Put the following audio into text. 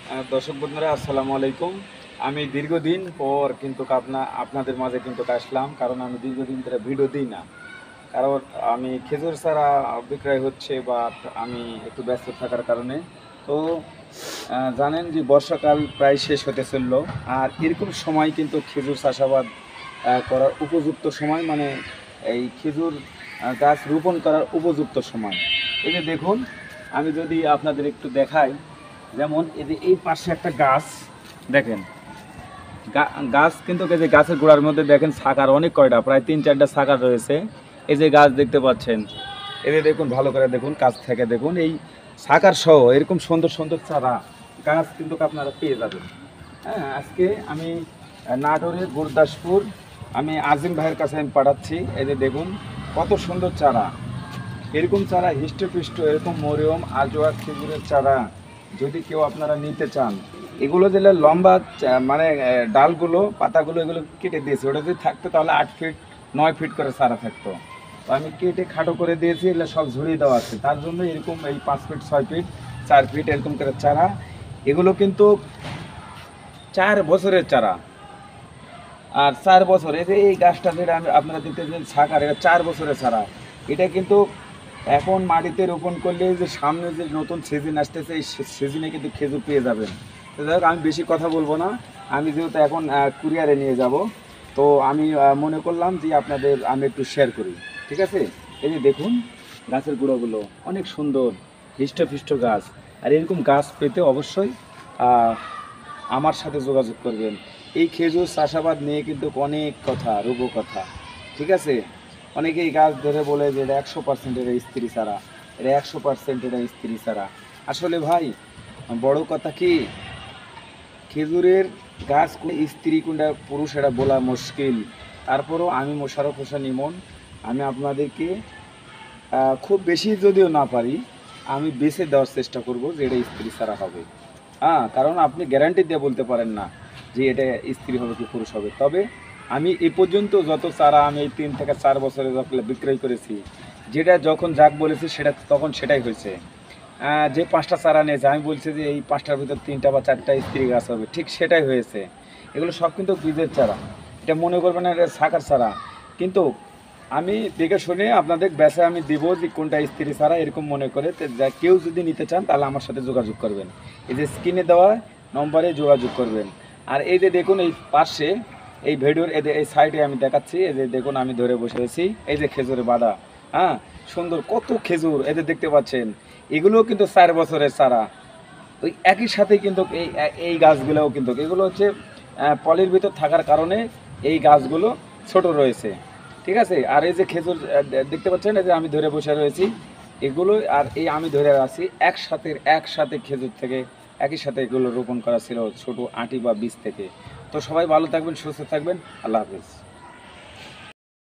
দর্শক বন্ধুরা আসসালামু আলাইকুম। আমি দীর্ঘদিন পর কিন্তু আপনাদের মাঝে কিন্তু আসলাম, কারণ আমি দীর্ঘদিন ধরে ভিডিও দিই না। কারণ আমি খেজুর ছাড়া বিক্রয় হচ্ছে বা আমি একটু ব্যস্ত থাকার কারণে। তো জানেন যে বর্ষাকাল প্রায় শেষ হতে চলল, আর এরকম সময় কিন্তু খেজুর চাষাবাদ করার উপযুক্ত সময়, মানে এই খেজুর গাছ রোপণ করার উপযুক্ত সময়। এই যে দেখুন, আমি যদি আপনাদের একটু দেখাই, যেমন এই যে এই পাশে একটা গাছ দেখেন, গাছ কিন্তু এই যে গাছের গোড়ার মধ্যে দেখেন শাখার অনেক কয়টা, প্রায় 3-4টা শাখা রয়েছে। এই যে গাছ দেখতে পাচ্ছেন, এই যে দেখুন, ভালো করে দেখুন, কাছ থেকে দেখুন, এই শাখার সহ এরকম সুন্দর সুন্দর চারা গাছ কিন্তু আপনারা পেয়ে যাবেন। হ্যাঁ, আজকে আমি নাটোরের গুরদাসপুর, আমি আজিম ভাইয়ের কাছে আমি পাঠাচ্ছি। এই যে দেখুন কত সুন্দর চারা, এরকম চারা হৃষ্টপুষ্ট, এরকম মরিয়ম আজওয়া খেজুরের চারা যদি কেউ আপনারা নিতে চান, এগুলো দিলে লম্বা মানে ডালগুলো পাতাগুলো এগুলো কেটে দিয়েছি। ওটা যদি থাকতো তাহলে 8 ফিট 9 ফিট করে চারা থাকতো। তো আমি কেটে খাটো করে দিয়েছি, এগুলো সব ঝুড়িয়ে দেওয়া আছে। তার জন্য এরকম এই 5 ফিট 6 ফিট 4 ফিট এরকম করে চারা। এগুলো কিন্তু 4 বছরের চারা। আর 4 বছর, এই যে এই গাছটা যেটা আমি আপনারা দেখতেছেন শাখার, এটা 4 বছরের চারা। এটা কিন্তু এখন মাটিতে রোপণ করলে যে সামনে যে নতুন সিজন আসতেছে, এই সিজনে কিন্তু খেজুর পেয়ে যাবেন। তো যাই হোক, আমি বেশি কথা বলবো না। আমি যেহেতু এখন কুরিয়ারে নিয়ে যাব, তো আমি মনে করলাম যে আপনাদের আমি একটু শেয়ার করি। ঠিক আছে, এই যে দেখুন গাছের গুঁড়োগুলো অনেক সুন্দর, হৃষ্টপুষ্ট গাছ। আর এরকম গাছ পেতে অবশ্যই আমার সাথে যোগাযোগ করবেন। এই খেজুর চাষাবাদ নিয়ে কিন্তু অনেক কথা, রূপকথা। ঠিক আছে, অনেকেই গাছ ধরে বলে যে এটা 100% এটা স্ত্রী ছাড়া, এটা 100% এটা স্ত্রী ছাড়া। আসলে ভাই, বড় কথা কি, খেজুরের গাছ কোন স্ত্রী কোনটা পুরুষ এটা বলা মুশকিল। তারপরও আমি মোশাররফ হোসেন ইমন, আমি আপনাদেরকে খুব বেশি যদিও না পারি, আমি বেছে দেওয়ার চেষ্টা করব যে এটা স্ত্রী ছাড়া হবে। হ্যাঁ, কারণ আপনি গ্যারান্টি দিয়ে বলতে পারেন না যে এটা স্ত্রী হবে কি পুরুষ হবে। তবে আমি এ পর্যন্ত যত চারা আমি এই 3 থেকে 4 বছরে যখন বিক্রয় করেছি, যেটা যখন যাক বলেছি সেটা তখন সেটাই হয়েছে। যে 5টা চারা নিয়েছে, আমি বলছি যে এই 5টার ভিতর 3টা বা 4টা স্ত্রী গাছ হবে, ঠিক সেটাই হয়েছে। এগুলো সব কিন্তু বীজের চারা, এটা মনে করবেন না এটা শাখার চারা। কিন্তু আমি দেখে শুনে আপনাদের বেছে আমি দিব যে কোনটা স্ত্রী ছাড়া, এরকম মনে করে। তো কেউ যদি নিতে চান তাহলে আমার সাথে যোগাযোগ করবেন, এই যে স্ক্রিনে দেওয়া নম্বরে যোগাযোগ করবেন। আর এই যে দেখুন এই পাশে এই ভিডিওর এই সাইডে আমি দেখাচ্ছি, এই যে দেখুন আমি ধরে বসে আছি, এই যে খেজুরে বাঁধা। হ্যাঁ, সুন্দর কত খেজুর, এই যে দেখতে পাচ্ছেন, এগুলোও কিন্তু 4 বছরের চারা। ওই একই সাথে কিন্তু এই এই গাছগুলোও কিন্তু এগুলো হচ্ছে পলির ভিতর থাকার কারণে এই গাছগুলো ছোট রয়েছে। ঠিক আছে, আর এই যে খেজুর দেখতে পাচ্ছেন, এই যে আমি ধরে বসে রয়েছি, এগুলো আর এই আমি ধরে আছি একসাথে একসাথে খেজুর থেকে একই সাথে এগুলো রোপণ করা ছিল ছোট আঁটি বা বীজ থেকে। তো সবাই ভালো থাকবেন, সুস্থ থাকবেন, আল্লাহ হাফিজ।